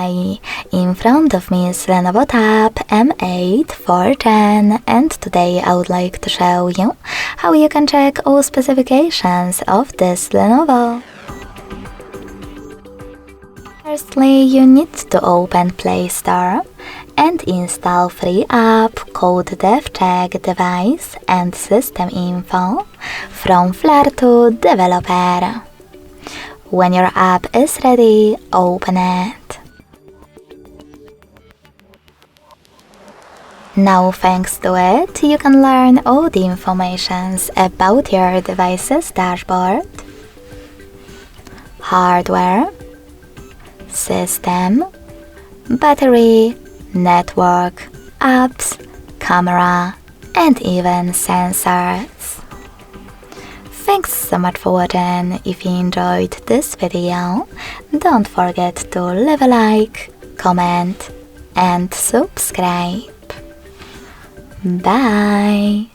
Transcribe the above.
Hi, in front of me is LENOVO Tab M8 4th-gen, and today I would like to show you how you can check all specifications of this Lenovo. Firstly, you need to open Play Store and install free app called DevCheck Device and System Info from Flare to Developer. When your app is ready, open it. Now, thanks to it, you can learn all the information about your device's dashboard, hardware, system, battery, network, apps, camera, and even sensors. Thanks so much for watching. If you enjoyed this video, don't forget to leave a like, comment, and subscribe. Bye!